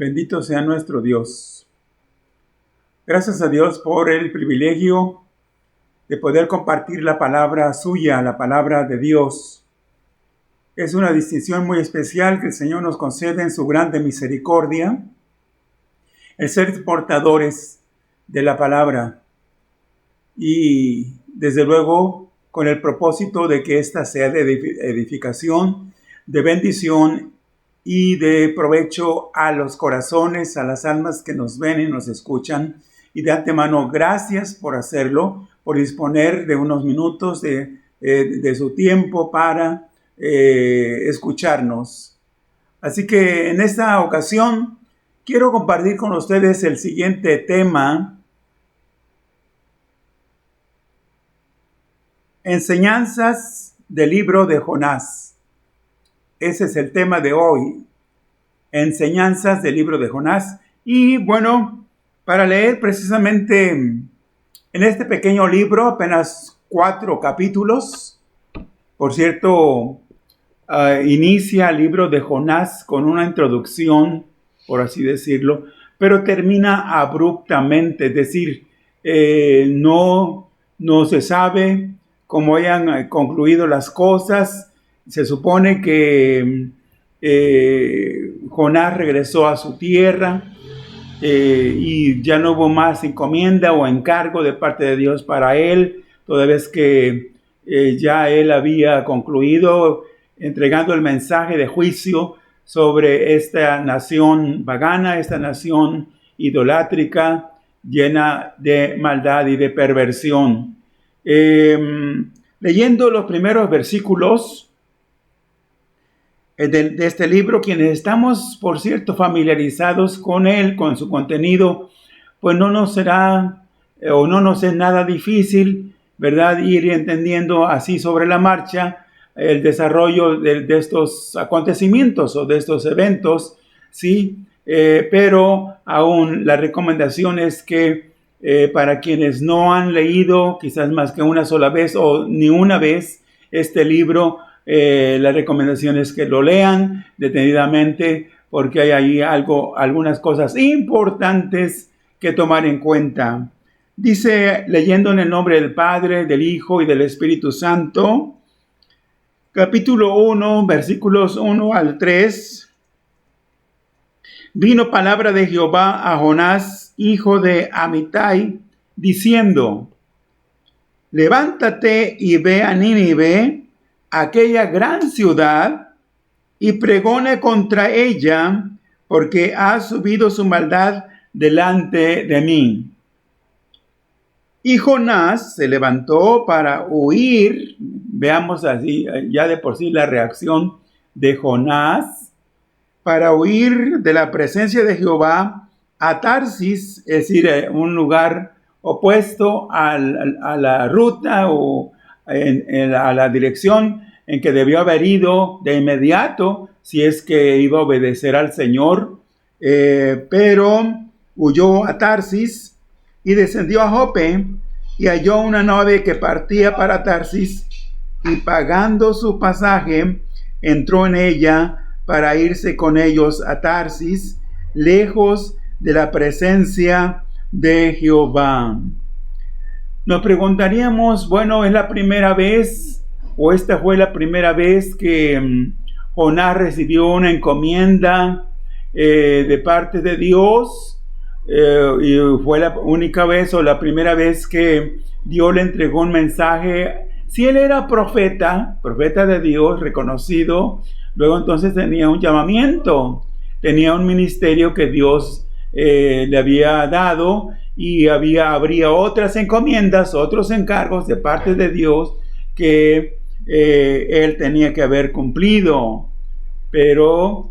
Bendito sea nuestro Dios. Gracias a Dios por el privilegio de poder compartir la palabra suya, la palabra de Dios. Es una distinción muy especial que el Señor nos concede en su grande misericordia, el ser portadores de la palabra y desde luego con el propósito de que ésta sea de edificación, de bendición y de provecho a los corazones, a las almas que nos ven y nos escuchan. Y de antemano, gracias por hacerlo, por disponer de unos minutos de su tiempo para escucharnos. Así que en esta ocasión quiero compartir con ustedes el siguiente tema: enseñanzas del libro de Jonás. Ese es el tema de hoy, enseñanzas del libro de Jonás. Y bueno, para leer precisamente en este pequeño libro, apenas 4 capítulos, por cierto, inicia el libro de Jonás con una introducción, por así decirlo, pero termina abruptamente, es decir, no se sabe cómo hayan concluido las cosas. Se supone que Jonás regresó a su tierra y ya no hubo más encomienda o encargo de parte de Dios para él, toda vez que ya él había concluido entregando el mensaje de juicio sobre esta nación pagana, esta nación idolátrica, llena de maldad y de perversión. Leyendo los primeros versículos de este libro, quienes estamos, por cierto, familiarizados con él, con su contenido, pues no nos será o no nos es nada difícil, ¿verdad?, ir entendiendo así sobre la marcha el desarrollo de estos acontecimientos o de estos eventos, ¿sí? Pero aún la recomendación es que para quienes no han leído quizás más que una sola vez o ni una vez este libro, la recomendación es que lo lean detenidamente, porque hay ahí algunas cosas importantes que tomar en cuenta. Dice, leyendo en el nombre del Padre, del Hijo y del Espíritu Santo, capítulo 1, versículos 1 al 3. Vino palabra de Jehová a Jonás, hijo de Amittai, diciendo: levántate y ve a Nínive, aquella gran ciudad, y pregone contra ella, porque ha subido su maldad delante de mí. Y Jonás se levantó para huir. Veamos así, ya de por sí la reacción de Jonás, para huir de la presencia de Jehová a Tarsis, es decir, un lugar opuesto a la ruta o a la dirección en que debió haber ido de inmediato si es que iba a obedecer al Señor, pero huyó a Tarsis y descendió a Jope y halló una nave que partía para Tarsis, y pagando su pasaje entró en ella para irse con ellos a Tarsis, lejos de la presencia de Jehová. Nos preguntaríamos, bueno, ¿es la primera vez o esta fue la primera vez que Jonás recibió una encomienda de parte de Dios, y fue la única vez o la primera vez que Dios le entregó un mensaje. Si él era profeta de Dios, reconocido, luego entonces tenía un llamamiento, tenía un ministerio que Dios le había dado, y habría otras encomiendas, otros encargos de parte de Dios que él tenía que haber cumplido. Pero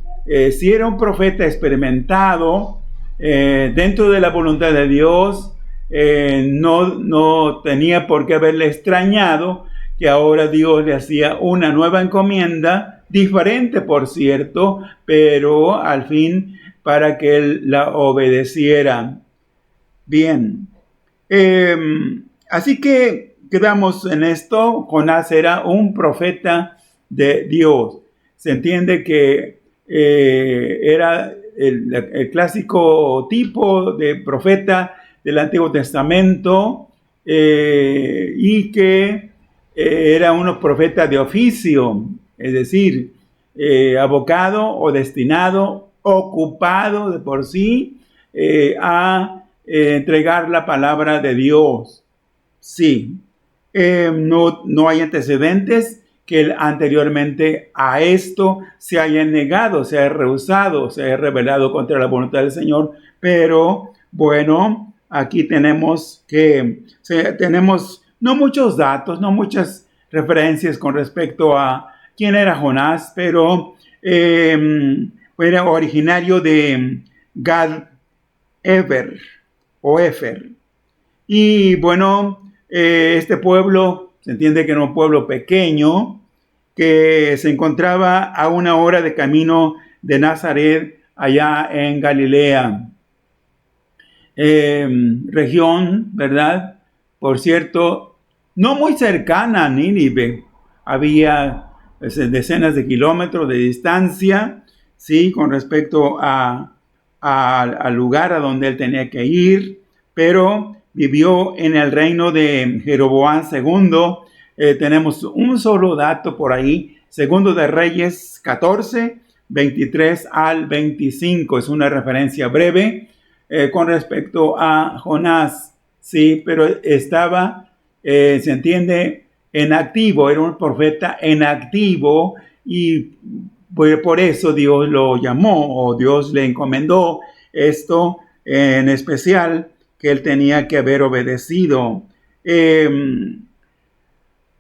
si era un profeta experimentado dentro de la voluntad de Dios, no tenía por qué haberle extrañado que ahora Dios le hacía una nueva encomienda, diferente por cierto, pero al fin para que él la obedeciera. Bien, así que quedamos en esto. Jonás era un profeta de Dios. Se entiende que era el clásico tipo de profeta del Antiguo Testamento, y que era un profeta de oficio, es decir, abocado o destinado, ocupado de por sí a entregar la palabra de Dios. Sí, no hay antecedentes que anteriormente a esto se hayan negado, se haya rehusado, se haya rebelado contra la voluntad del Señor. Pero bueno, aquí tenemos no muchos datos, no muchas referencias con respecto a quién era Jonás, pero era originario de Gad-Efer o Efer. Y bueno, este pueblo, se entiende que era un pueblo pequeño que se encontraba a 1 hora de camino de Nazaret, allá en Galilea. Región, ¿verdad? Por cierto, no muy cercana a Nínive. Había decenas de kilómetros de distancia, ¿sí? Con respecto al lugar a donde él tenía que ir, pero vivió en el reino de Jeroboam II. Tenemos un solo dato por ahí, Segundo de Reyes 14, 23 al 25. Es una referencia breve con respecto a Jonás, sí, pero estaba, se entiende, en activo, era un profeta en activo, y por eso Dios lo llamó, o Dios le encomendó esto en especial, que él tenía que haber obedecido.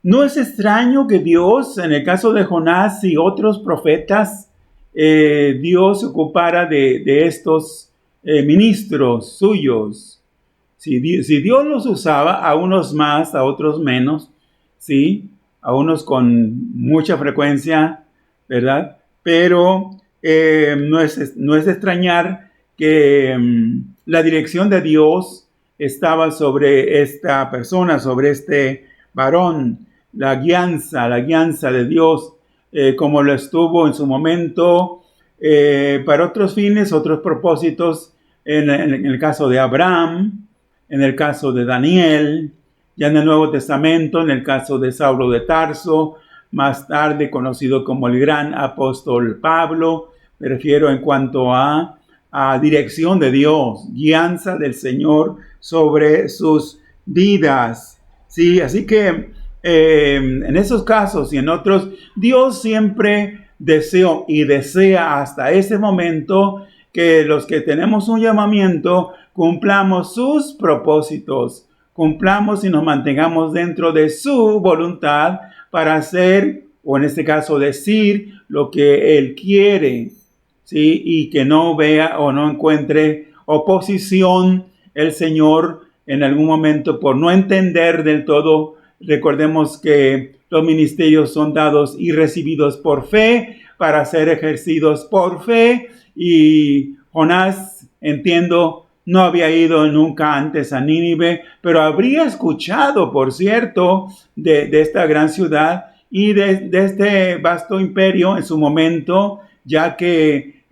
No es extraño que Dios, en el caso de Jonás y otros profetas, Dios se ocupara de estos ministros suyos. Si Dios los usaba, a unos más, a otros menos, ¿sí? A unos con mucha frecuencia, ¿verdad? Pero no es de extrañar que la dirección de Dios estaba sobre esta persona, sobre este varón. La guianza de Dios, como lo estuvo en su momento para otros fines, otros propósitos, en el caso de Abraham, en el caso de Daniel, ya en el Nuevo Testamento, en el caso de Saulo de Tarso, más tarde conocido como el gran apóstol Pablo. Me refiero en cuanto a dirección de Dios, guianza del Señor sobre sus vidas. Sí, así que en esos casos y en otros, Dios siempre deseó y desea hasta ese momento que los que tenemos un llamamiento cumplamos sus propósitos, cumplamos y nos mantengamos dentro de su voluntad para hacer, o en este caso decir, lo que Él quiere, ¿sí? Y que no vea o no encuentre oposición el Señor en algún momento por no entender del todo. Recordemos que los ministerios son dados y recibidos por fe, para ser ejercidos por fe, y Jonás, entiendo, no había ido nunca antes a Nínive, pero habría escuchado, por cierto, de esta gran ciudad y de este vasto imperio en su momento, ya que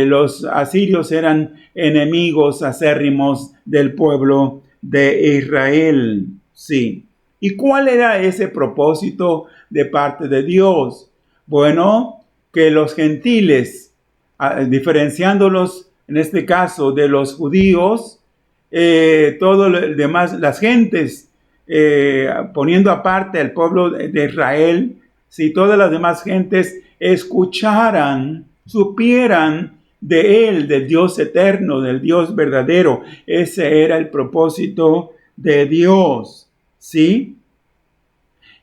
los asirios eran enemigos acérrimos del pueblo de Israel. Sí. ¿Y cuál era ese propósito de parte de Dios? Bueno, que los gentiles, diferenciándolos en este caso de los judíos, todo lo demás, las gentes, poniendo aparte al pueblo de Israel, si todas las demás gentes escucharan, supieran de él, del Dios eterno, del Dios verdadero. Ese era el propósito de Dios, ¿sí?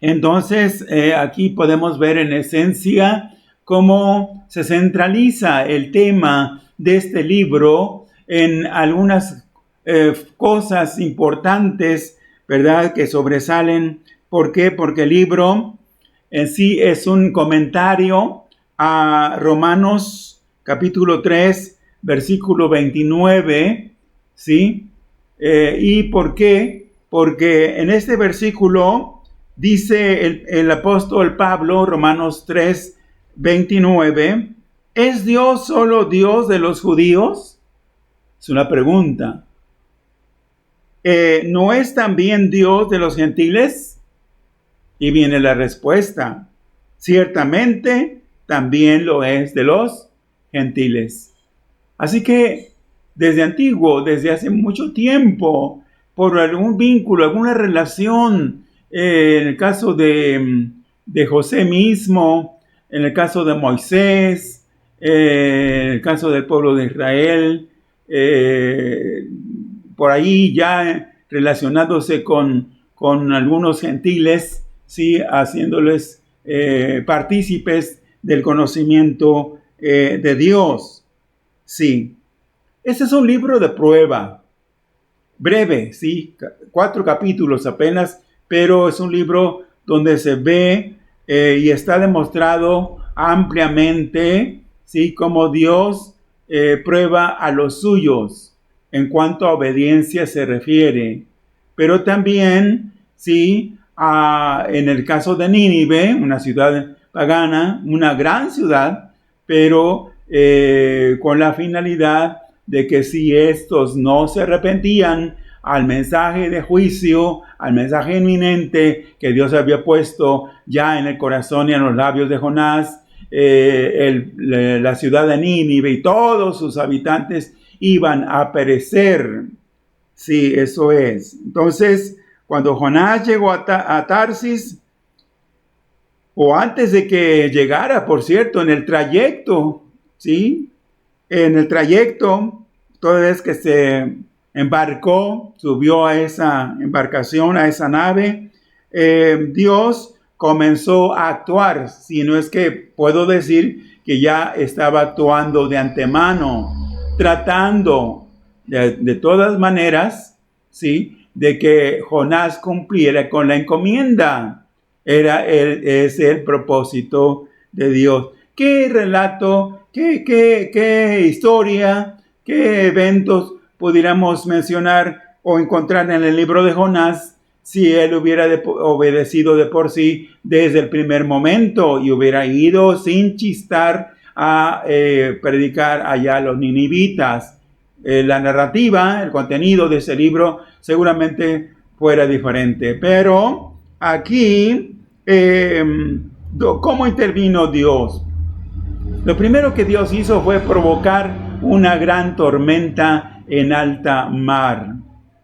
Entonces, aquí podemos ver en esencia cómo se centraliza el tema de este libro en algunas cosas importantes, ¿verdad?, que sobresalen. ¿Por qué? Porque el libro en sí es un comentario a Romanos capítulo 3, versículo 29, ¿sí? ¿Y por qué? Porque en este versículo dice el apóstol Pablo, Romanos 3, 29, ¿es Dios solo Dios de los judíos? Es una pregunta. ¿No es también Dios de los gentiles? Y viene la respuesta. Ciertamente también lo es de los gentiles. Así que desde antiguo, desde hace mucho tiempo, por algún vínculo, alguna relación, en el caso de José mismo, en el caso de Moisés, en el caso del pueblo de Israel, por ahí ya relacionándose con algunos gentiles, ¿sí?, haciéndoles partícipes del conocimiento de Dios. Sí, este es un libro de prueba, breve, sí, 4 capítulos apenas, pero es un libro donde se ve y está demostrado ampliamente, sí, cómo Dios prueba a los suyos en cuanto a obediencia se refiere, pero también, sí, en el caso de Nínive, una ciudad pagana, una gran ciudad, pero con la finalidad de que si estos no se arrepentían al mensaje de juicio, al mensaje inminente que Dios había puesto ya en el corazón y en los labios de Jonás, la ciudad de Nínive y todos sus habitantes iban a perecer. Sí, eso es. Entonces, cuando Jonás llegó a Tarsis, o antes de que llegara, por cierto, en el trayecto, ¿sí? En el trayecto, toda vez que se embarcó, subió a esa embarcación, a esa nave, Dios comenzó a actuar, si no es que puedo decir que ya estaba actuando de antemano, tratando de todas maneras, ¿sí?, de que Jonás cumpliera con la encomienda. Es el propósito de Dios. ¿Qué relato, qué historia, qué eventos pudiéramos mencionar o encontrar en el libro de Jonás si él hubiera obedecido de por sí desde el primer momento y hubiera ido sin chistar a predicar allá a los ninivitas? La narrativa, el contenido de ese libro seguramente fuera diferente, pero aquí, ¿cómo intervino Dios? Lo primero que Dios hizo fue provocar una gran tormenta en alta mar.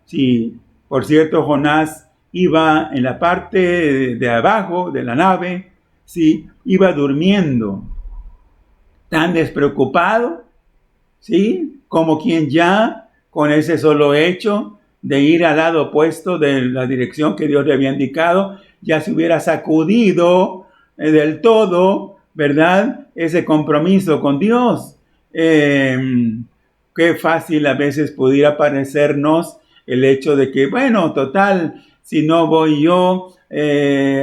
Sí, por cierto, Jonás iba en la parte de abajo de la nave, sí, iba durmiendo, tan despreocupado, sí, como quien ya con ese solo hecho de ir al lado opuesto de la dirección que Dios le había indicado, ya se hubiera sacudido del todo, ¿verdad?, ese compromiso con Dios. Qué fácil a veces pudiera parecernos el hecho de que, bueno, total, si no voy yo, Dios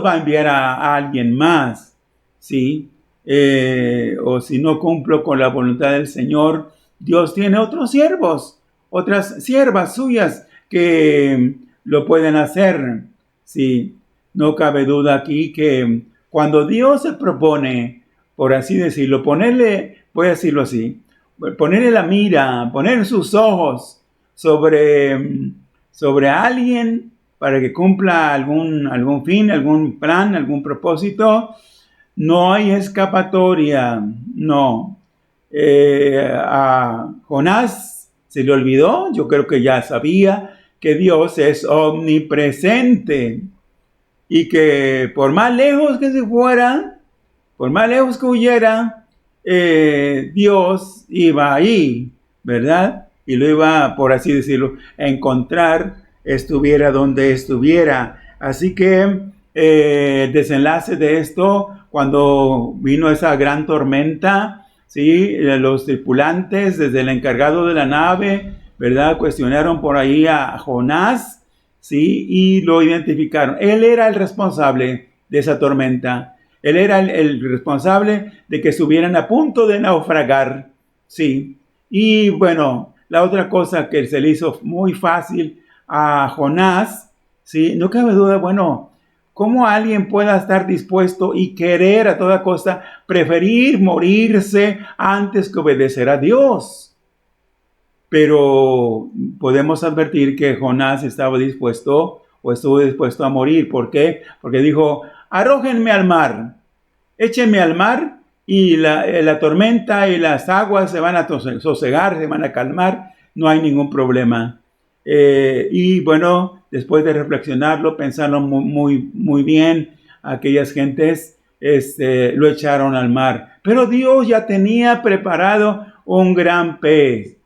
va a enviar a alguien más, ¿sí? O si no cumplo con la voluntad del Señor, Dios tiene otros siervos, otras siervas suyas que lo pueden hacer. Sí, no cabe duda aquí que cuando Dios se propone, por así decirlo, voy a decirlo así, ponerle la mira, poner sus ojos sobre alguien para que cumpla algún fin, algún plan, algún propósito, No hay escapatoria, no. A Jonás se le olvidó, yo creo que ya sabía que Dios es omnipresente y que por más lejos que se fuera, por más lejos que huyera, Dios iba ahí, ¿verdad? Y lo iba, por así decirlo, a encontrar, estuviera donde estuviera. Así que el desenlace de esto, cuando vino esa gran tormenta, ¿sí? Los tripulantes, desde el encargado de la nave, ¿verdad? Cuestionaron por ahí a Jonás, ¿sí? Y lo identificaron. Él era el responsable de esa tormenta. Él era el responsable de que estuvieran a punto de naufragar, ¿sí? Y bueno, la otra cosa que se le hizo muy fácil a Jonás, ¿sí? No cabe duda, bueno, ¿cómo alguien pueda estar dispuesto y querer a toda costa preferir morirse antes que obedecer a Dios? Pero podemos advertir que Jonás estaba dispuesto o estuvo dispuesto a morir. ¿Por qué? Porque dijo, arrójenme al mar, échenme al mar y la tormenta y las aguas se van a sosegar, se van a calmar, no hay ningún problema. Y bueno, después de reflexionarlo, pensarlo muy bien, aquellas gentes lo echaron al mar. Pero Dios ya tenía preparado un gran pez.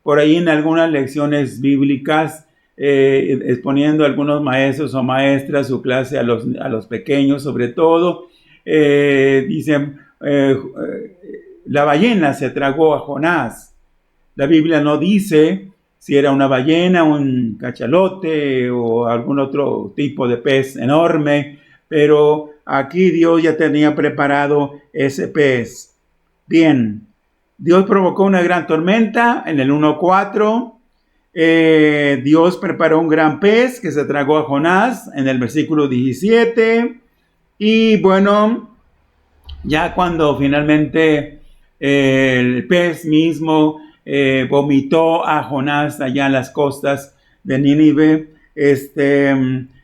Por ahí en algunas lecciones bíblicas, exponiendo a algunos maestros o maestras su clase a los pequeños sobre todo, dicen, la ballena se tragó a Jonás. La Biblia no dice si era una ballena, un cachalote o algún otro tipo de pez enorme, pero aquí Dios ya tenía preparado ese pez. Bien, Dios provocó una gran tormenta en el 1:4. Dios preparó un gran pez que se tragó a Jonás en el versículo 17. Y bueno, ya cuando finalmente el pez mismo vomitó a Jonás allá en las costas de Nínive,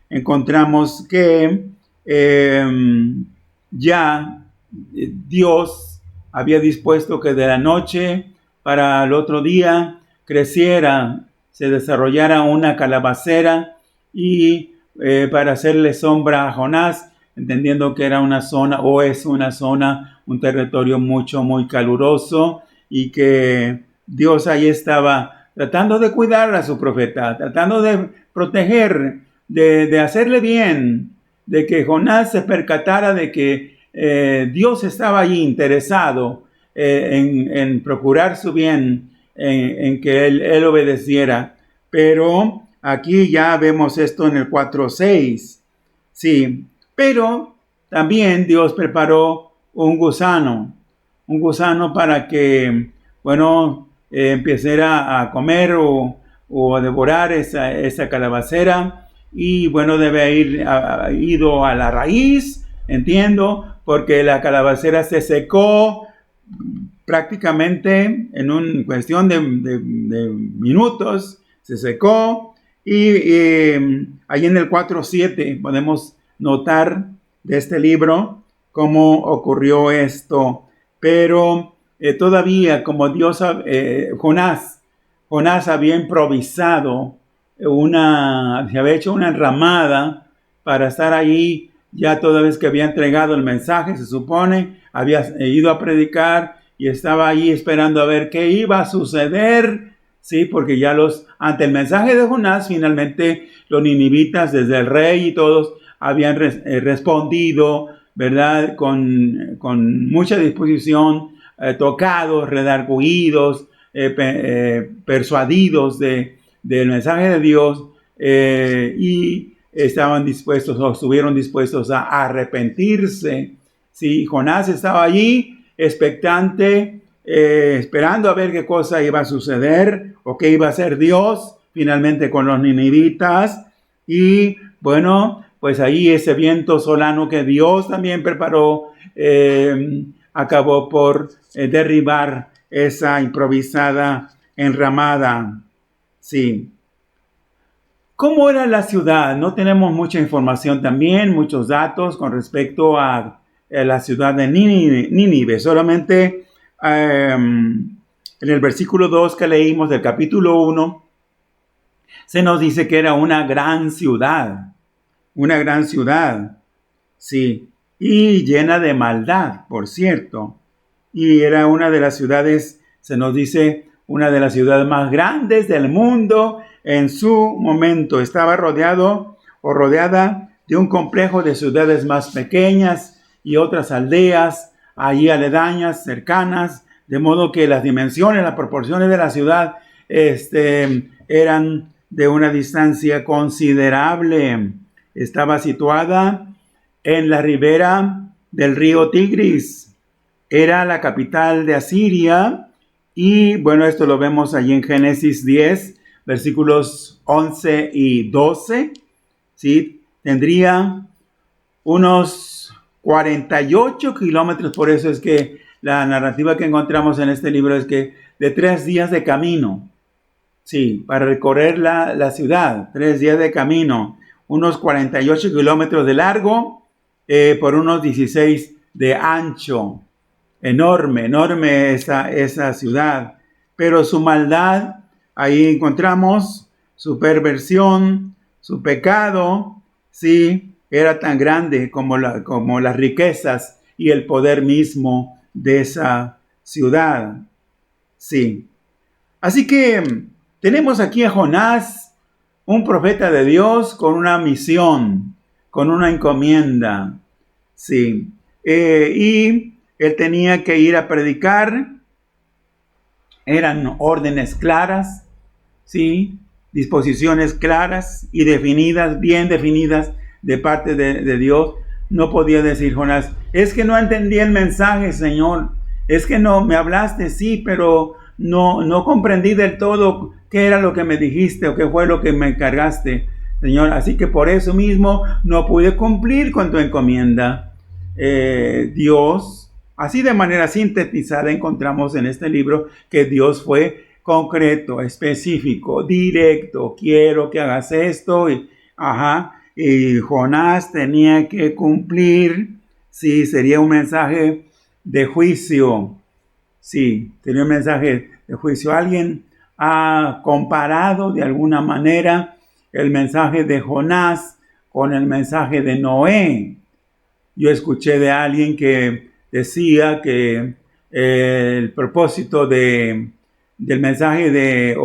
encontramos que ya Dios había dispuesto que de la noche para el otro día creciera, se desarrollara una calabacera y para hacerle sombra a Jonás, entendiendo que era una zona o es una zona, un territorio muy caluroso y que Dios ahí estaba tratando de cuidar a su profeta, tratando de proteger, de hacerle bien, de que Jonás se percatara de que Dios estaba allí interesado en procurar su bien, en que él obedeciera. Pero aquí ya vemos esto en el 4:6. Sí, pero también Dios preparó un gusano para que, bueno, empezara a comer o a devorar esa calabacera. Y bueno, debe haber ido a la raíz, entiendo, porque la calabacera se secó prácticamente en cuestión de minutos, se secó. Y ahí en el 4:7 podemos notar de este libro cómo ocurrió esto. Pero todavía, como Jonás había improvisado se había hecho una enramada para estar ahí, ya toda vez que había entregado el mensaje, se supone, había ido a predicar y estaba ahí esperando a ver qué iba a suceder, sí, porque ya ante el mensaje de Jonás, finalmente los ninivitas, desde el rey y todos, habían respondido, ¿verdad? Con mucha disposición, tocados, redarguidos, persuadidos del mensaje de Dios, y estaban dispuestos o estuvieron dispuestos a arrepentirse. Sí, Jonás estaba allí expectante, esperando a ver qué cosa iba a suceder o qué iba a hacer Dios finalmente con los ninivitas. Y bueno, pues ahí ese viento solano que Dios también preparó acabó por derribar esa improvisada enramada. Sí. ¿Cómo era la ciudad? No tenemos mucha información también, muchos datos con respecto a la ciudad de Nínive. Solamente en el versículo 2 que leímos del capítulo 1, se nos dice que era una gran ciudad, sí, y llena de maldad, por cierto. Y era una de las ciudades, se nos dice, una de las ciudades más grandes del mundo en su momento. Estaba rodeada de un complejo de ciudades más pequeñas y otras aldeas allí aledañas, cercanas, de modo que las dimensiones, las proporciones de la ciudad eran de una distancia considerable. Estaba situada en la ribera del río Tigris. Era la capital de Asiria y bueno, esto lo vemos allí en Génesis 10, versículos 11 y 12, ¿sí? Tendría unos 48 kilómetros, por eso es que la narrativa que encontramos en este libro es que de 3 días de camino, sí, para recorrer la ciudad, 3 días de camino, unos 48 kilómetros de largo, por unos 16 de ancho. Enorme esa ciudad, pero su maldad, ahí encontramos su perversión, su pecado, sí, era tan grande como las riquezas y el poder mismo de esa ciudad, sí. Así que tenemos aquí a Jonás, un profeta de Dios con una misión, con una encomienda, sí, y él tenía que ir a predicar. Eran órdenes claras, ¿sí? Disposiciones claras y definidas, bien definidas de parte de Dios. No podía decir Jonás, es que no entendí el mensaje, Señor. Es que no, me hablaste, sí, pero no comprendí del todo qué era lo que me dijiste o qué fue lo que me encargaste, Señor. Así que por eso mismo no pude cumplir con tu encomienda. Dios, así de manera sintetizada, encontramos en este libro que Dios fue concreto, específico, directo. Quiero que hagas esto. Y Jonás tenía que cumplir. Sí, sería un mensaje de juicio. Sí, sería un mensaje de juicio. Alguien ha comparado de alguna manera el mensaje de Jonás con el mensaje de Noé. Yo escuché de alguien que decía que el propósito del mensaje de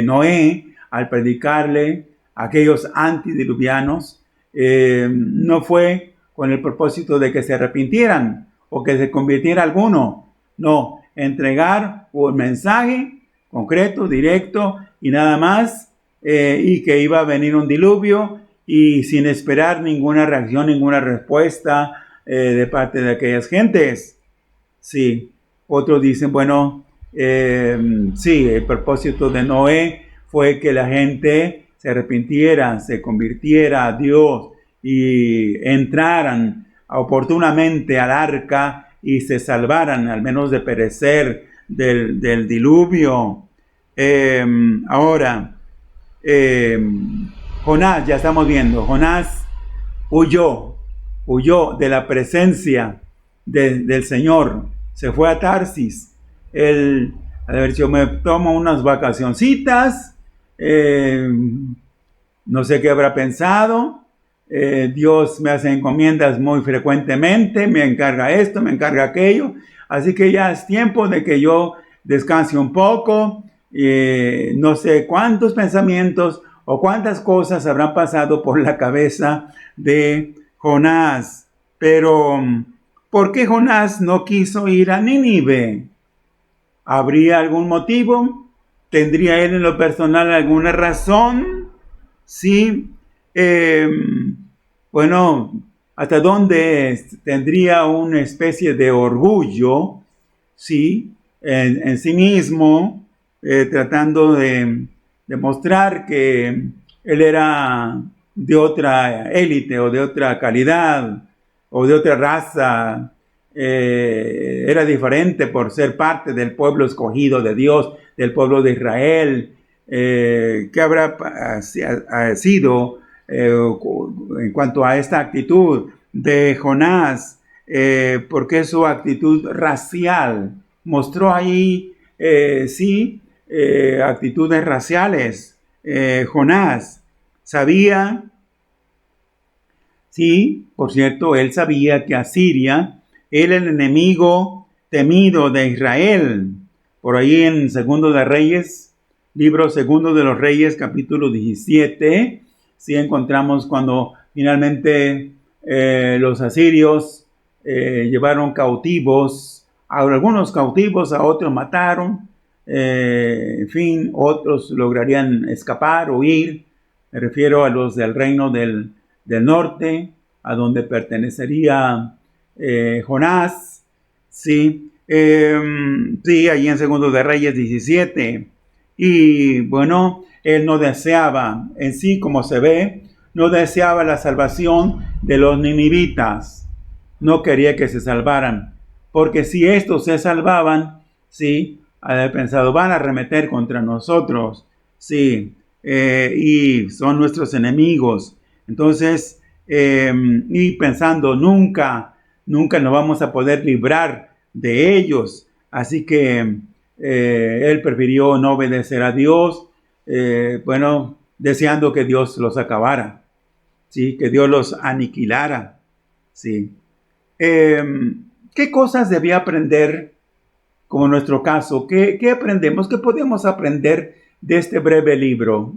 Noé al predicarle a aquellos antidiluvianos no fue con el propósito de que se arrepintieran o que se convirtiera alguno. No, entregar un mensaje concreto, directo y nada más, y que iba a venir un diluvio y sin esperar ninguna reacción, ninguna respuesta de parte de aquellas gentes. Sí, otros dicen, bueno, sí, el propósito de Noé fue que la gente se arrepintiera, se convirtiera a Dios y entraran oportunamente al arca y se salvaran, al menos de perecer del diluvio. Ahora, Jonás, ya estamos viendo, Jonás huyó de la presencia del Señor, se fue a Tarsis. Él, a ver, yo me tomo unas vacacioncitas, no sé qué habrá pensado. Dios me hace encomiendas muy frecuentemente, me encarga esto, me encarga aquello, así que ya es tiempo de que yo descanse un poco. No sé cuántos pensamientos o cuántas cosas habrán pasado por la cabeza de Jonás, pero ¿por qué Jonás no quiso ir a Nínive? ¿Habría algún motivo? ¿Tendría él en lo personal alguna razón? Sí. Bueno, ¿hasta dónde tendría una especie de orgullo, sí, en sí mismo, tratando de demostrar que él era de otra élite o de otra calidad o de otra raza? Era diferente por ser parte del pueblo escogido de Dios, del pueblo de Israel. ¿Qué habrá sido en cuanto a esta actitud de Jonás, porque su actitud racial mostró ahí, actitudes raciales. Jonás sabía, sí, por cierto, él sabía que Asiria era el enemigo temido de Israel. Por ahí en Segundo de Reyes, libro Segundo de los Reyes, capítulo 17, sí encontramos cuando finalmente los asirios llevaron cautivos, a algunos cautivos, a otros mataron, en fin, otros lograrían escapar, huir. Me refiero a los del reino del norte, a donde pertenecería Jonás, sí, sí, allí en Segundo de Reyes 17. Y bueno, él no deseaba, en sí, como se ve, no deseaba la salvación de los ninivitas. No quería que se salvaran, porque si estos se salvaban, sí, había pensado, van a arremeter contra nosotros, sí, y son nuestros enemigos. Entonces, y pensando, nunca nos vamos a poder librar de ellos. Así que él prefirió no obedecer a Dios, bueno, deseando que Dios los acabara, ¿sí? Que Dios los aniquilara, ¿sí? ¿Qué cosas debía aprender, como en nuestro caso? ¿Qué aprendemos? ¿Qué podemos aprender de este breve libro?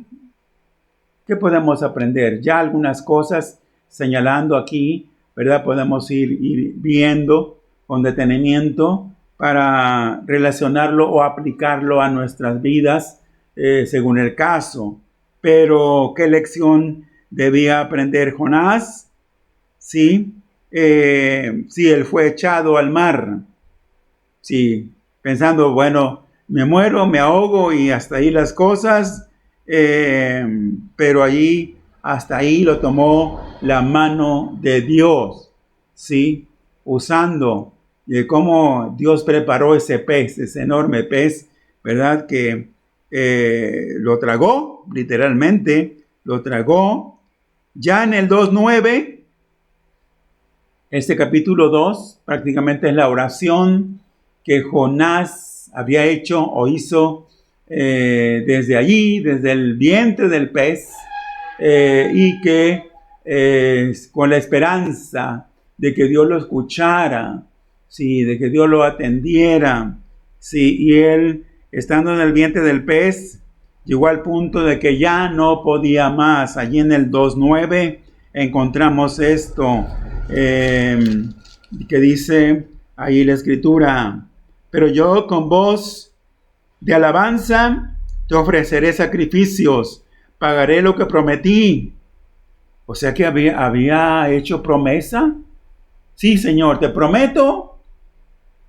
¿Qué podemos aprender? Ya algunas cosas señalando aquí, ¿verdad? Podemos ir viendo con detenimiento para relacionarlo o aplicarlo a nuestras vidas según el caso. Pero, ¿qué lección debía aprender Jonás? Sí, sí, él fue echado al mar. Sí, pensando, bueno, me muero, me ahogo y hasta ahí las cosas. Pero allí, hasta ahí lo tomó la mano de Dios, ¿sí? Usando cómo Dios preparó ese pez, ese enorme pez, ¿verdad? Que lo tragó, literalmente, lo tragó. Ya en el 2:9, este capítulo 2 prácticamente es la oración que Jonás había hecho o hizo desde allí, desde el vientre del pez, y que con la esperanza de que Dios lo escuchara, sí, de que Dios lo atendiera, sí, y él, estando en el vientre del pez, llegó al punto de que ya no podía más. Allí en el 2:9 encontramos esto, que dice ahí la escritura: pero yo con voz de alabanza te ofreceré sacrificios, pagaré lo que prometí. O sea que había hecho promesa. Sí, Señor, te prometo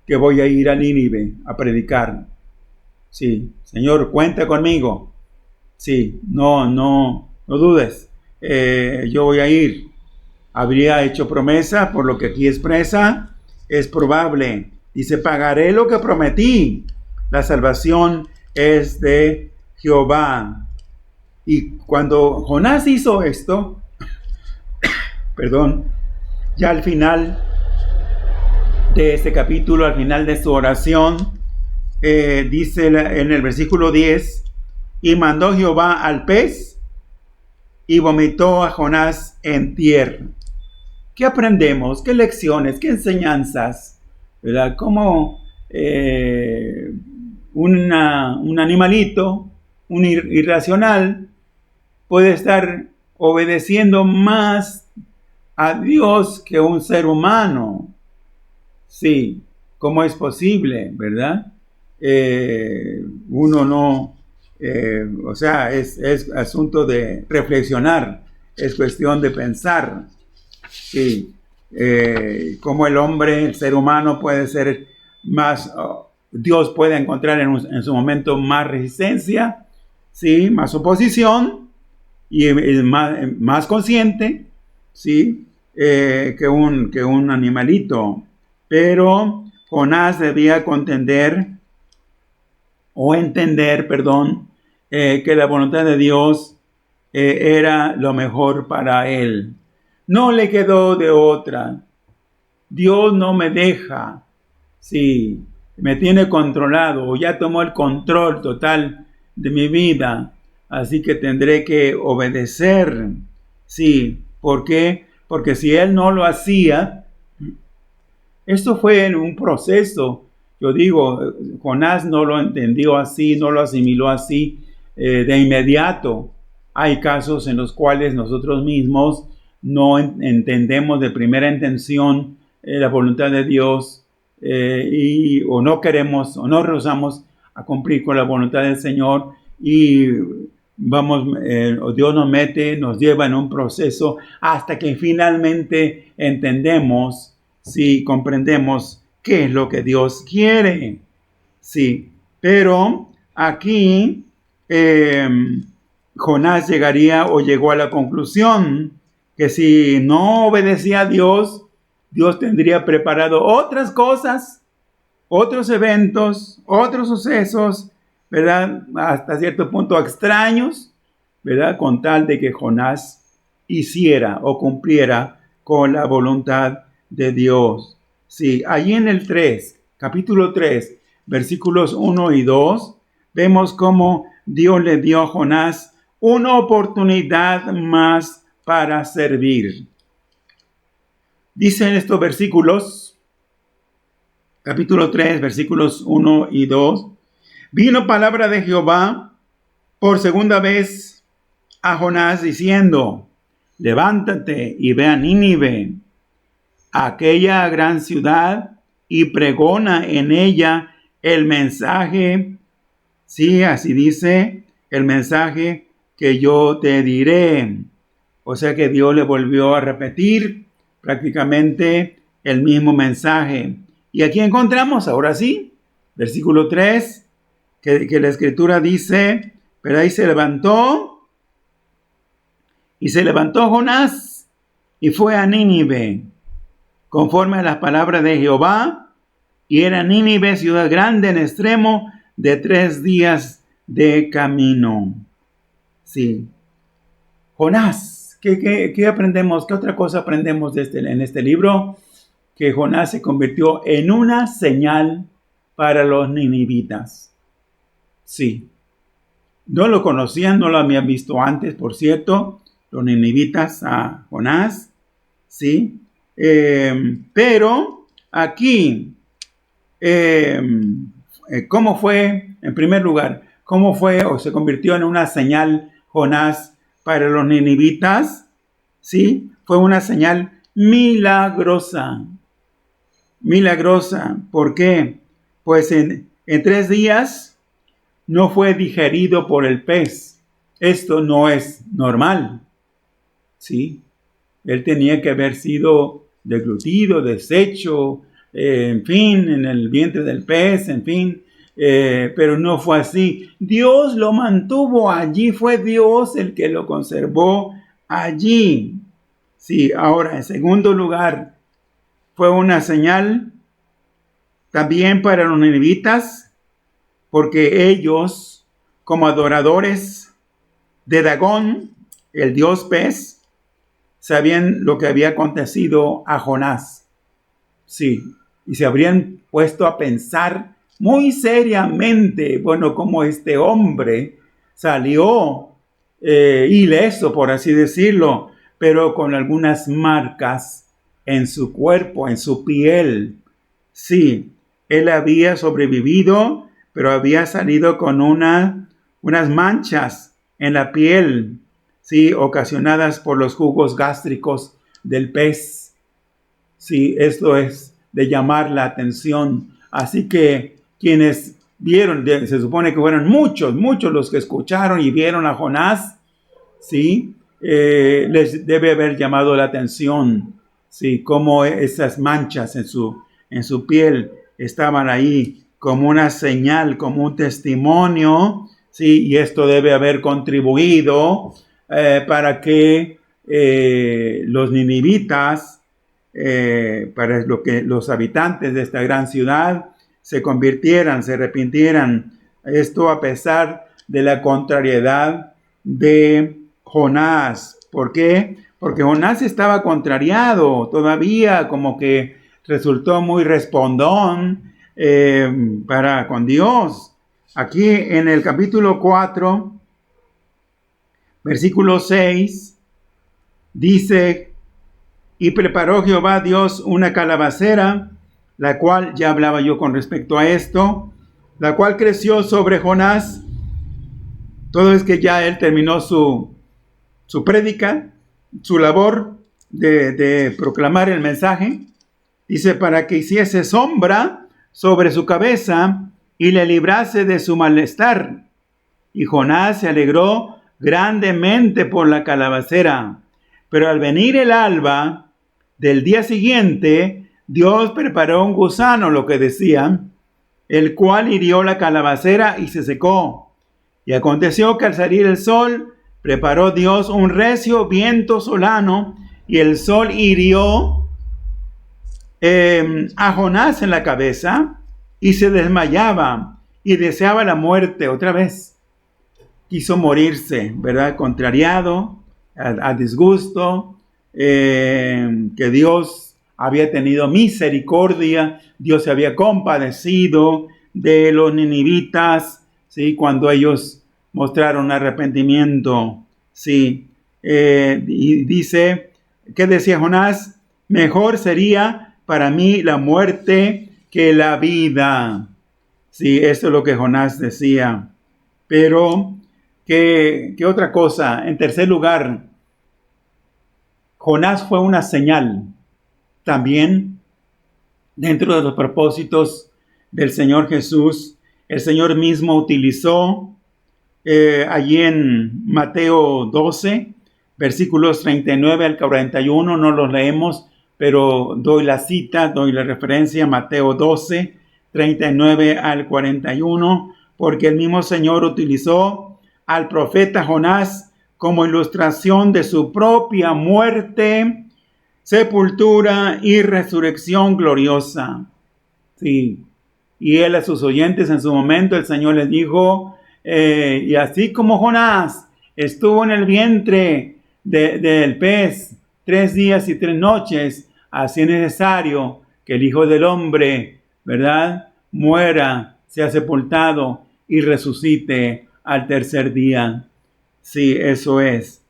que voy a ir a Nínive a predicar. Sí, Señor, cuenta conmigo. Sí, no dudes. Yo voy a ir. Habría hecho promesa, por lo que aquí expresa, es probable. Dice, pagaré lo que prometí. La salvación es de Jehová. Y cuando Jonás hizo esto, ya al final de este capítulo, al final de su oración, dice en el versículo 10, y mandó Jehová al pez y vomitó a Jonás en tierra. ¿Qué aprendemos? ¿Qué lecciones? ¿Qué enseñanzas? ¿Verdad? Cómo un animalito, un irracional, puede estar obedeciendo más a Dios que un ser humano. Sí, ¿cómo es posible, verdad? Uno no, o sea, es asunto de reflexionar, es cuestión de pensar. Sí, cómo el hombre, el ser humano puede ser más, Dios puede encontrar en su momento más resistencia, sí, más oposición y más consciente, sí, que un animalito. Pero Jonás debía entender, que la voluntad de Dios era lo mejor para él. No le quedó de otra. Dios no me deja. Sí, me tiene controlado, o ya tomó el control total de mi vida. Así que tendré que obedecer. Sí, ¿por qué? Porque si él no lo hacía, esto fue en un proceso. Yo digo, Jonás no lo entendió así, no lo asimiló así de inmediato. Hay casos en los cuales nosotros mismos no entendemos de primera intención la voluntad de Dios o no queremos o no rehusamos a cumplir con la voluntad del Señor y Dios nos mete, nos lleva en un proceso hasta que finalmente entendemos, sí, comprendemos qué es lo que Dios quiere. Sí, pero aquí Jonás llegaría o llegó a la conclusión que si no obedecía a Dios, Dios tendría preparado otras cosas, otros eventos, otros sucesos, ¿verdad? Hasta cierto punto extraños, ¿verdad? Con tal de que Jonás hiciera o cumpliera con la voluntad de Dios. Sí, allí en el 3, capítulo 3, versículos 1 y 2, vemos cómo Dios le dio a Jonás una oportunidad más para servir. Dicen estos versículos, capítulo 3, versículos 1 y 2, vino palabra de Jehová por segunda vez a Jonás diciendo, levántate y ve a Nínive, aquella gran ciudad, y pregona en ella el mensaje, sí, así dice, el mensaje que yo te diré. O sea que Dios le volvió a repetir prácticamente el mismo mensaje. Y aquí encontramos, ahora sí, versículo 3, que la escritura dice, pero ahí se levantó Jonás y fue a Nínive, conforme a las palabras de Jehová, y era Nínive ciudad grande en extremo de 3 días de camino. Sí. Jonás, ¿qué aprendemos? ¿Qué otra cosa aprendemos en este libro? Que Jonás se convirtió en una señal para los ninivitas. Sí. No lo conocían, no lo habían visto antes, por cierto, los ninivitas a Jonás. Sí. Pero aquí, ¿cómo fue, en primer lugar, cómo fue o se convirtió en una señal Jonás para los ninivitas? Sí, fue una señal milagrosa. Milagrosa. ¿Por qué? Pues en 3 días no fue digerido por el pez. Esto no es normal. Sí. Él tenía que haber sido deglutido, deshecho, en fin, en el vientre del pez, en fin, pero no fue así. Dios lo mantuvo allí, fue Dios el que lo conservó allí. Sí, ahora, en segundo lugar, fue una señal también para los ninivitas, porque ellos, como adoradores de Dagón, el dios pez, sabían lo que había acontecido a Jonás. Sí, y se habrían puesto a pensar muy seriamente, bueno, cómo este hombre salió ileso, por así decirlo, pero con algunas marcas en su cuerpo, en su piel. Sí, él había sobrevivido, pero había salido con unas manchas en la piel, sí, ocasionadas por los jugos gástricos del pez. Sí, esto es de llamar la atención. Así que quienes vieron, se supone que fueron muchos los que escucharon y vieron a Jonás, sí, les debe haber llamado la atención, sí, cómo esas manchas en su piel estaban ahí como una señal, como un testimonio, sí, y esto debe haber contribuido para que los ninivitas, para lo que los habitantes de esta gran ciudad se convirtieran, se arrepintieran. Esto a pesar de la contrariedad de Jonás. ¿Por qué? porque Jonás estaba contrariado todavía, como que resultó muy respondón para con Dios. Aquí en el capítulo 4, versículo 6, dice: y preparó Jehová Dios una calabacera, la cual, ya hablaba yo con respecto a esto, la cual creció sobre Jonás. Todo es que ya él terminó su prédica, su labor de proclamar el mensaje. Dice, para que hiciese sombra sobre su cabeza y le librase de su malestar. Y Jonás se alegró grandemente por la calabacera. Pero al venir el alba del día siguiente, Dios preparó un gusano, lo que decían, el cual hirió la calabacera y se secó. Y aconteció que al salir el sol, preparó Dios un recio viento solano, y el sol hirió a Jonás en la cabeza, y se desmayaba, y deseaba la muerte otra vez. Quiso morirse, ¿verdad? Contrariado, a disgusto, que Dios había tenido misericordia, Dios se había compadecido de los ninivitas, ¿sí? Cuando ellos mostraron arrepentimiento, ¿sí? Y dice, ¿qué decía Jonás? Mejor sería para mí la muerte que la vida. Sí, eso es lo que Jonás decía. Pero, ¿qué otra cosa? En tercer lugar, Jonás fue una señal también dentro de los propósitos del Señor Jesús. El Señor mismo utilizó allí en Mateo 12, versículos 39 al 41, no los leemos, pero doy la cita, doy la referencia, Mateo 12, 39 al 41, porque el mismo Señor utilizó al profeta Jonás como ilustración de su propia muerte, sepultura y resurrección gloriosa. Sí. Y él a sus oyentes en su momento, el Señor les dijo, y así como Jonás estuvo en el vientre del pez 3 días y 3 noches, así es necesario que el Hijo del Hombre, ¿verdad?, muera, sea sepultado y resucite al tercer día. Sí, eso es.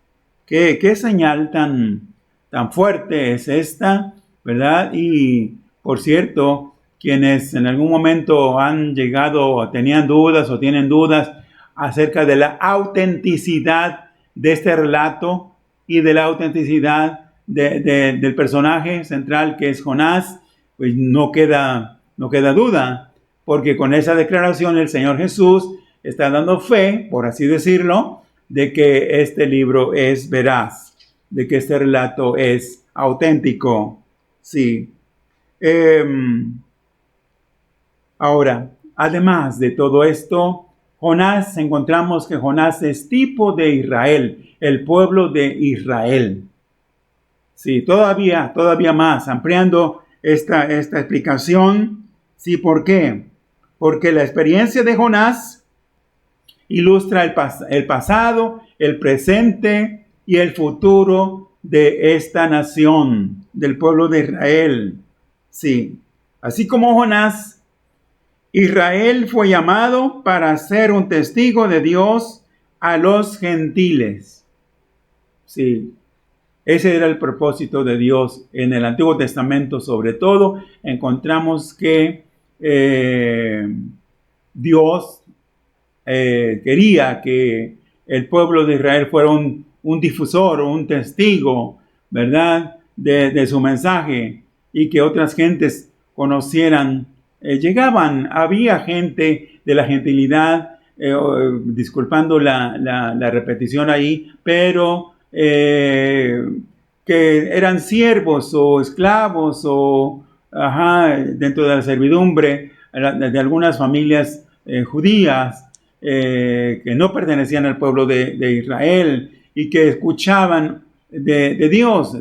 ¿Qué señal tan fuerte es esta, ¿verdad? Y, por cierto, quienes en algún momento han llegado, tenían dudas o tienen dudas acerca de la autenticidad de este relato y de la autenticidad del personaje central que es Jonás, pues no queda duda, porque con esa declaración el Señor Jesús está dando fe, por así decirlo, de que este libro es veraz, de que este relato es auténtico. Sí. Ahora, además de todo esto, Jonás, encontramos que Jonás es tipo de Israel, el pueblo de Israel. Sí, todavía más, ampliando esta explicación. Sí, ¿por qué? Porque la experiencia de Jonás ilustra el pasado, el presente y el futuro de esta nación, del pueblo de Israel. Sí, así como Jonás, Israel fue llamado para ser un testigo de Dios a los gentiles. Sí, ese era el propósito de Dios. En el Antiguo Testamento, sobre todo, encontramos que Dios quería que el pueblo de Israel fuera un difusor o un testigo, ¿verdad?, de su mensaje, y que otras gentes conocieran. Había gente de la gentilidad, disculpando la repetición ahí, pero que eran siervos o esclavos o dentro de la servidumbre de algunas familias judías que no pertenecían al pueblo de Israel y que escuchaban de Dios,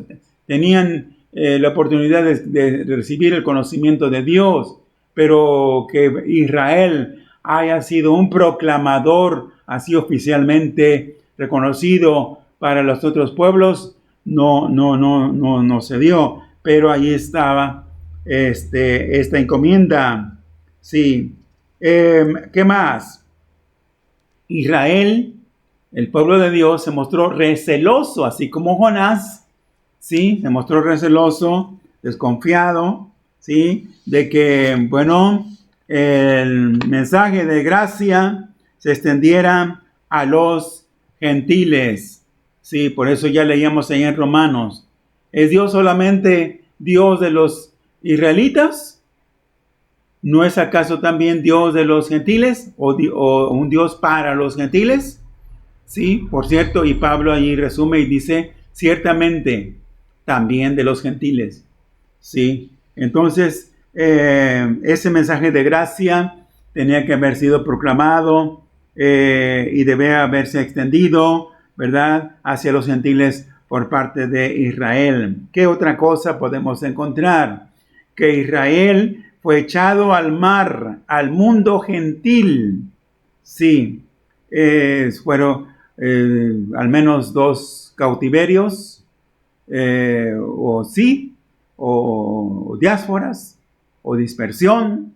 tenían la oportunidad de recibir el conocimiento de Dios, pero que Israel haya sido un proclamador así oficialmente reconocido para los otros pueblos, no se dio, pero ahí estaba esta encomienda. Sí. ¿Qué más? Israel, el pueblo de Dios, se mostró receloso, así como Jonás, ¿sí? Se mostró receloso, desconfiado, ¿sí? De que, bueno, el mensaje de gracia se extendiera a los gentiles, ¿sí? Por eso ya leíamos ahí en Romanos. ¿Es Dios solamente Dios de los israelitas? ¿No es acaso también Dios de los gentiles o un Dios para los gentiles? Sí, por cierto, y Pablo allí resume y dice, ciertamente, también de los gentiles. Sí, entonces, ese mensaje de gracia tenía que haber sido proclamado y debe haberse extendido, ¿verdad?, hacia los gentiles por parte de Israel. ¿Qué otra cosa podemos encontrar? Que Israel fue echado al mar, al mundo gentil. Sí, fueron al menos 2 cautiverios, o diásporas, o dispersión.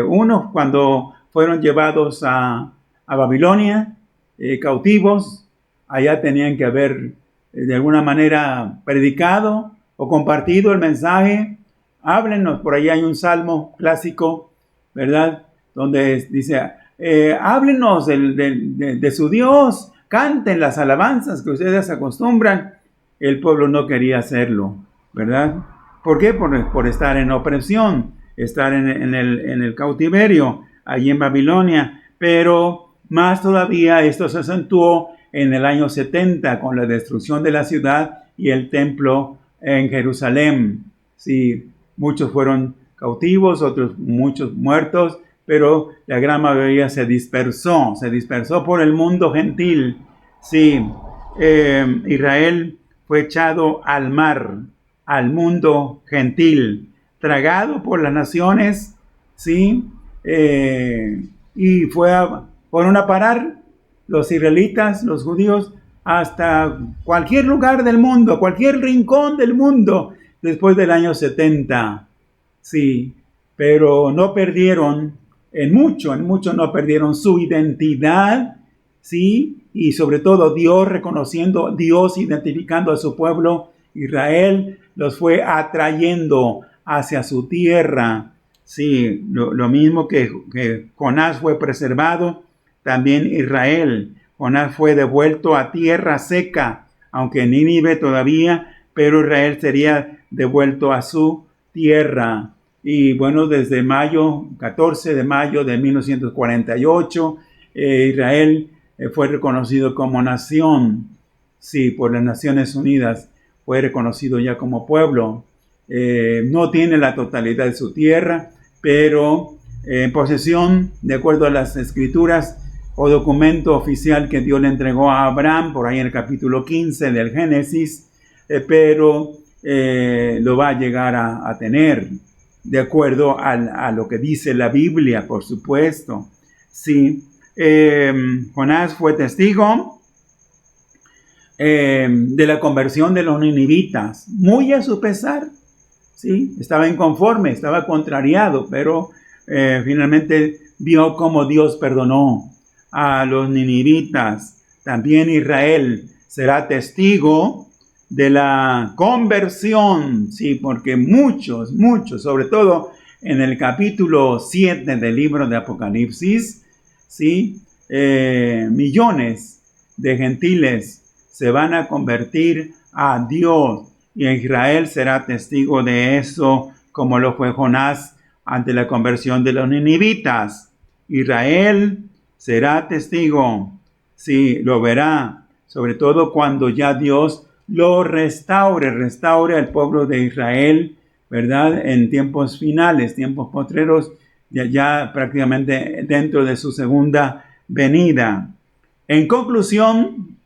Uno cuando fueron llevados a Babilonia, cautivos, allá tenían que haber de alguna manera predicado o compartido el mensaje. Háblenos, por ahí hay un salmo clásico, ¿verdad?, donde dice, háblenos de su Dios, canten las alabanzas que ustedes acostumbran. El pueblo no quería hacerlo, ¿verdad? ¿Por qué? Por estar en opresión, estar en el cautiverio, allí en Babilonia. Pero más todavía esto se acentuó en el año 70 con la destrucción de la ciudad y el templo en Jerusalén. Sí, muchos fueron cautivos, muchos muertos, pero la gran mayoría se dispersó por el mundo gentil. Sí, Israel fue echado al mar, al mundo gentil, tragado por las naciones, ¿sí? Y fueron a parar los israelitas, los judíos, hasta cualquier lugar del mundo, cualquier rincón del mundo, después del año 70, sí, pero no perdieron, en mucho no perdieron su identidad, sí, y sobre todo Dios identificando a su pueblo, Israel, los fue atrayendo hacia su tierra. Sí, lo mismo que Jonás fue preservado, también Israel. Jonás fue devuelto a tierra seca, aunque Nínive todavía, pero Israel sería devuelto a su tierra. Y bueno, desde 14 de mayo de 1948, Israel fue reconocido como nación. Sí, por las Naciones Unidas fue reconocido ya como pueblo. No tiene la totalidad de su tierra, pero en posesión, de acuerdo a las escrituras o documento oficial que Dios le entregó a Abraham, por ahí en el capítulo 15 del Génesis, pero lo va a llegar a tener, de acuerdo a lo que dice la Biblia, por supuesto. Sí, Jonás fue testigo de la conversión de los ninivitas, muy a su pesar. Sí, estaba inconforme, estaba contrariado, pero finalmente vio cómo Dios perdonó a los ninivitas. También Israel será testigo de la conversión, sí, porque muchos, sobre todo en el capítulo 7 del libro de Apocalipsis, sí, millones de gentiles se van a convertir a Dios, y Israel será testigo de eso, como lo fue Jonás ante la conversión de los ninivitas. Israel será testigo, sí, lo verá, sobre todo cuando ya Dios lo restaure al pueblo de Israel, ¿verdad? En tiempos finales, tiempos postreros, ya prácticamente dentro de su segunda venida. En conclusión,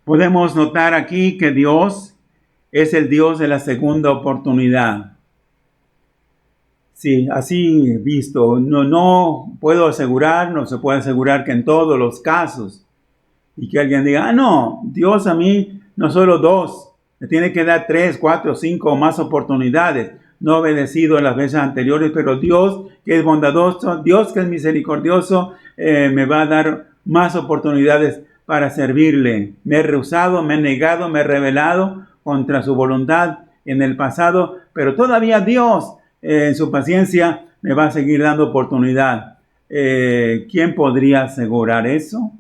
podemos notar aquí que Dios es el Dios de la segunda oportunidad. Sí, así visto, no puedo asegurar, no se puede asegurar que en todos los casos, y que alguien diga, no, Dios a mí no solo 2, le tiene que dar 3, 4, 5 o más oportunidades. No ha obedecido las veces anteriores, pero Dios, que es bondadoso, Dios que es misericordioso, me va a dar más oportunidades para servirle. Me he rehusado, me he negado, me he rebelado contra su voluntad en el pasado, pero todavía Dios, en su paciencia, me va a seguir dando oportunidad. ¿Quién podría asegurar eso?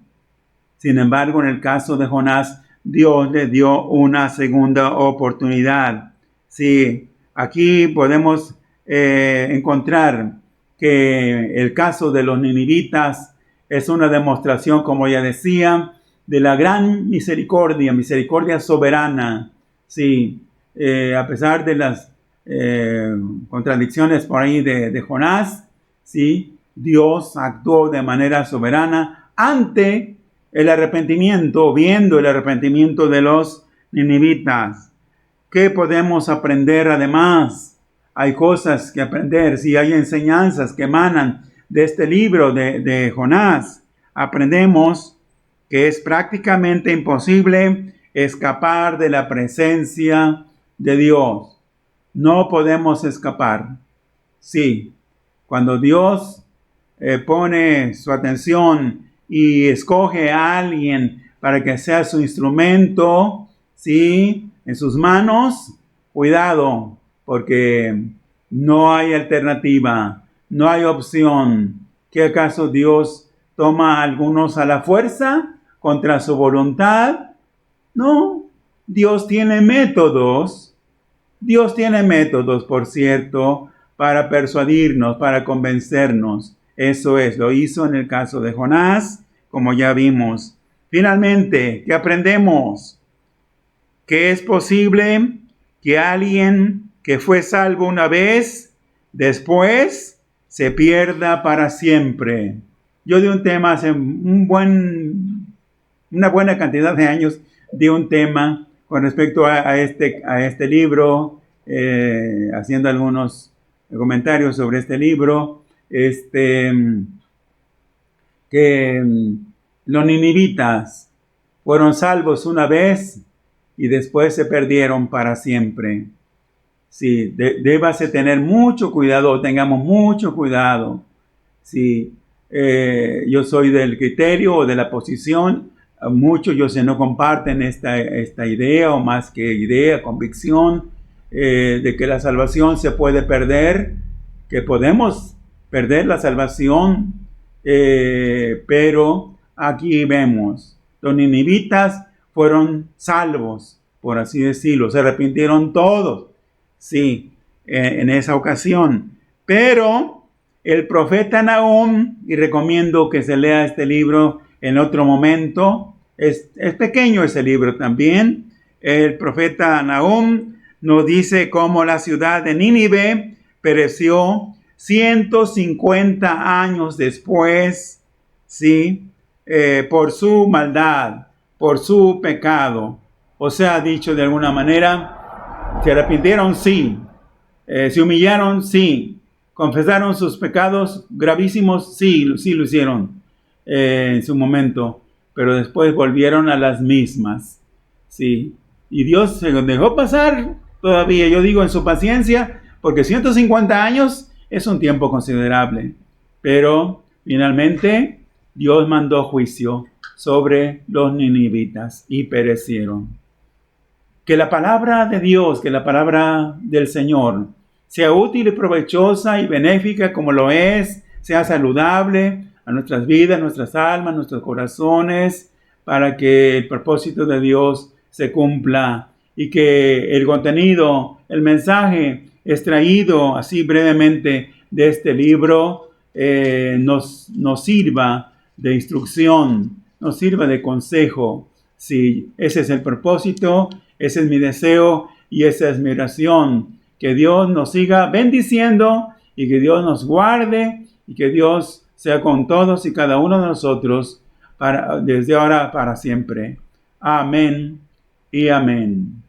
Sin embargo, en el caso de Jonás, Dios le dio una segunda oportunidad. Sí, aquí podemos encontrar que el caso de los ninivitas es una demostración, como ya decía, de la gran misericordia soberana. Sí, a pesar de las contradicciones por ahí de Jonás, sí, Dios actuó de manera soberana ante el arrepentimiento, viendo el arrepentimiento de los ninivitas. ¿Qué podemos aprender además? Hay cosas que aprender, sí, hay enseñanzas que emanan de este libro de Jonás. Aprendemos que es prácticamente imposible escapar de la presencia de Dios. No podemos escapar. Sí, cuando Dios pone su atención y escoge a alguien para que sea su instrumento, ¿sí?, en sus manos, cuidado, porque no hay alternativa, no hay opción. ¿Qué acaso Dios toma a algunos a la fuerza contra su voluntad? No, Dios tiene métodos, por cierto, para persuadirnos, para convencernos. Eso es, lo hizo en el caso de Jonás, como ya vimos. Finalmente, ¿qué aprendemos? Que es posible que alguien que fue salvo una vez, después se pierda para siempre. Yo di un tema hace una buena cantidad de años, di un tema con respecto a este libro, haciendo algunos comentarios sobre este libro, que los ninivitas fueron salvos una vez y después se perdieron para siempre. Sí, débase tener mucho cuidado, tengamos mucho cuidado. Sí, yo soy del criterio o de la posición, muchos yo sé no comparten esta idea, o más que idea, convicción, de que la salvación se puede perder, que podemos perder la salvación, pero aquí vemos, los ninivitas fueron salvos, por así decirlo, se arrepintieron todos, sí, en esa ocasión, pero el profeta Nahum, y recomiendo que se lea este libro en otro momento, es pequeño ese libro también, el profeta Nahum nos dice cómo la ciudad de Nínive pereció 150 años después, ¿sí?, por su maldad, por su pecado. O sea, dicho de alguna manera, se arrepintieron, sí, se humillaron, sí, confesaron sus pecados gravísimos, sí lo hicieron en su momento, pero después volvieron a las mismas, sí, y Dios se los dejó pasar todavía, yo digo, en su paciencia, porque 150 años es un tiempo considerable, pero finalmente Dios mandó juicio sobre los ninivitas y perecieron. Que la palabra de Dios, que la palabra del Señor sea útil y provechosa y benéfica como lo es, sea saludable a nuestras vidas, nuestras almas, nuestros corazones, para que el propósito de Dios se cumpla y que el contenido, el mensaje extraído así brevemente de este libro nos sirva de instrucción, nos sirva de consejo. Sí, ese es el propósito, ese es mi deseo y esa es mi oración. Que Dios nos siga bendiciendo y que Dios nos guarde y que Dios sea con todos y cada uno de nosotros desde ahora para siempre. Amén y amén.